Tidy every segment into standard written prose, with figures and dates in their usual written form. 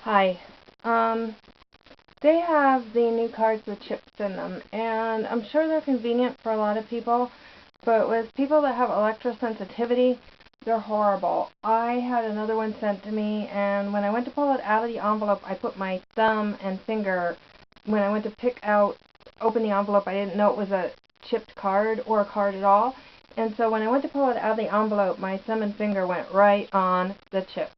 Hi. Um, they have the new cards with chips in them, and I'm sure they're convenient for a lot of people, but with people that have electrosensitivity, they're horrible. I had another one sent to me, and when I went to pull it out of the envelope, I put my thumb and finger. When I went to open the envelope, I didn't know it was a chipped card or a card at all. And so when I went to pull it out of the envelope, my thumb and finger went right on the chip.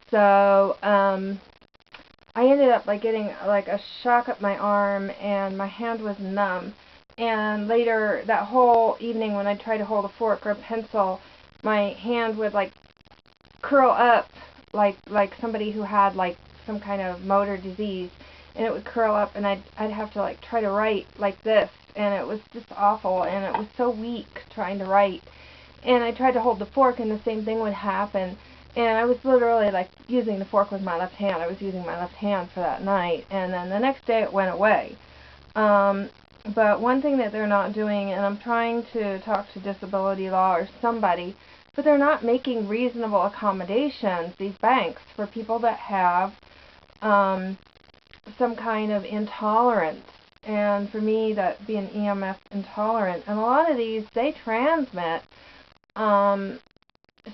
So, I ended up getting a shock up my arm, and my hand was numb. And later that whole evening, when I tried to hold a fork or a pencil, my hand would curl up like somebody who had some kind of motor disease, and it would curl up, and I'd have to try to write like this, and it was just awful, and it was so weak trying to write. And I tried to hold the fork, and the same thing would happen. And I was literally using the fork with my left hand. I was using my left hand for that night, and then the next day it went away. But one thing that they're not doing, and I'm trying to talk to disability law or somebody, but they're not making reasonable accommodations, these banks, for people that have some kind of intolerance. And for me, that'd be an EMF intolerant. And a lot of these, they transmit.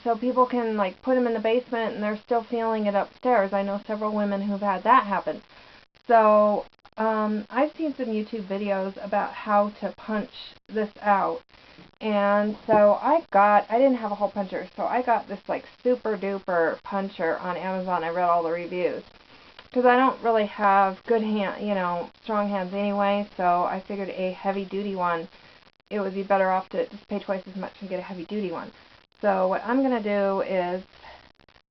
So people can put them in the basement and they're still feeling it upstairs. I know several women who've had that happen. So I've seen some YouTube videos about how to punch this out. And so I didn't have a hole puncher, so I got this super duper puncher on Amazon. I read all the reviews, because I don't really have good strong hands anyway, so I figured a heavy duty one, it would be better off to just pay twice as much and get a heavy duty one. So what I'm going to do is,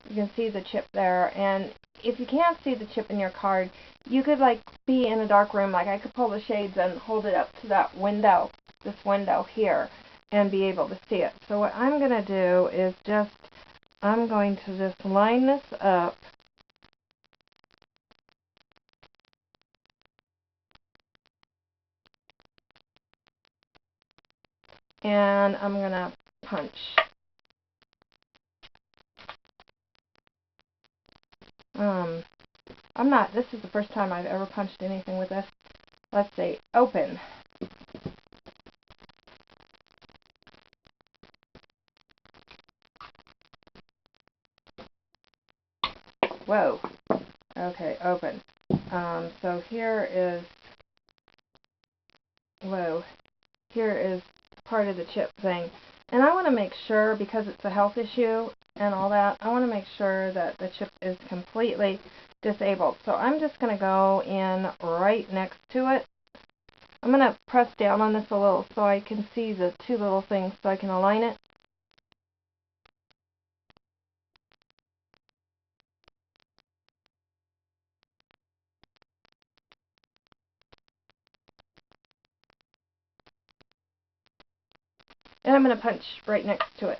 you can see the chip there, and if you can't see the chip in your card, you could be in a dark room, I could pull the shades and hold it up to that window, this window here, and be able to see it. So what I'm going to do is I'm going to just line this up. And I'm going to punch. This is the first time I've ever punched anything with this. Let's see, open. Whoa. Okay, open. So here is, whoa, here is part of the chip thing. And I want to make sure, because it's a health issue and all that, I want to make sure that the chip is completely disabled. So I'm just going to go in right next to it. I'm going to press down on this a little so I can see the two little things so I can align it. And I'm going to punch right next to it,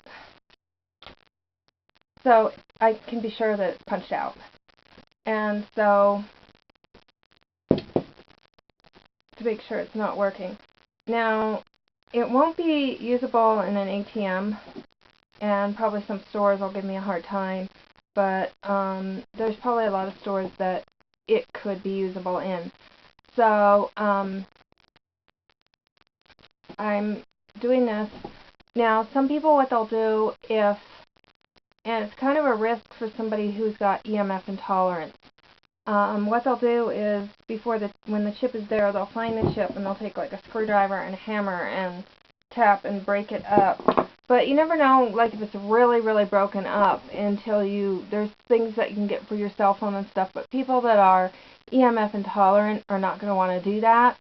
so I can be sure that it's punched out. And so, to make sure it's not working. Now, it won't be usable in an ATM, and probably some stores will give me a hard time, but there's probably a lot of stores that it could be usable in. So, I'm doing this. Now, some people, what they'll do and it's kind of a risk for somebody who's got EMF intolerance. What they'll do is, when the chip is there, they'll find the chip and they'll take a screwdriver and a hammer and tap and break it up. But you never know, if it's really, really broken up until there's things that you can get for your cell phone and stuff, but people that are EMF intolerant are not going to want to do that.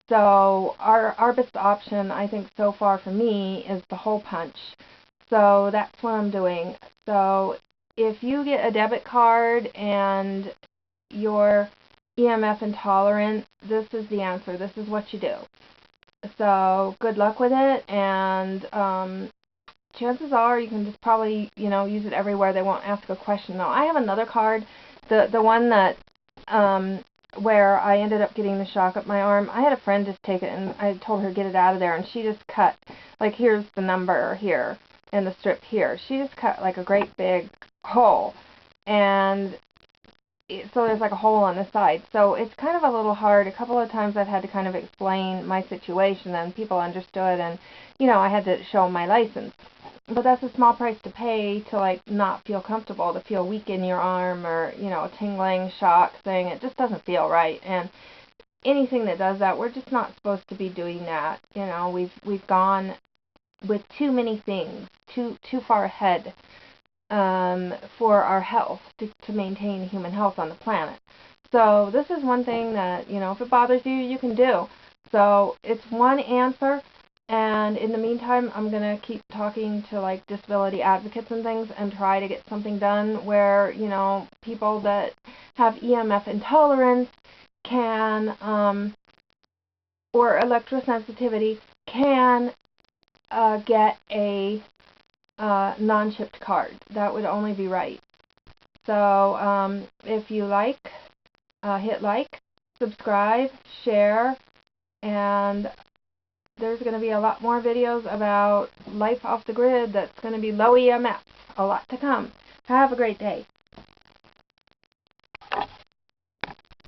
So our best option, I think, so far for me, is the hole punch. So that's what I'm doing. So if you get a debit card and you're EMF intolerant, this is the answer. This is what you do. So good luck with it, and chances are you can just probably, use it everywhere. They won't ask a question. Now, I have another card, the one that where I ended up getting the shock up my arm. I had a friend just take it, and I told her to get it out of there, and she just cut, here's the number here, and the strip here. She just cut a great big hole, and so there's like a hole on the side. So it's kind of a little hard. A couple of times I've had to kind of explain my situation, and people understood, and I had to show them my license. But that's a small price to pay to like not feel comfortable, to feel weak in your arm, or a tingling shock thing. It just doesn't feel right. And anything that does that, we're just not supposed to be doing that. We've gone with too many things, too far ahead, for our health, to maintain human health on the planet. So this is one thing that, if it bothers you, you can do. So it's one answer, and in the meantime, I'm going to keep talking to like disability advocates and things and try to get something done where, people that have EMF intolerance can, or electrosensitivity can get a non-chipped card. That would only be right. So if you like, hit like, subscribe, share, and there's going to be a lot more videos about life off the grid that's going to be low EMF. A lot to come. Have a great day.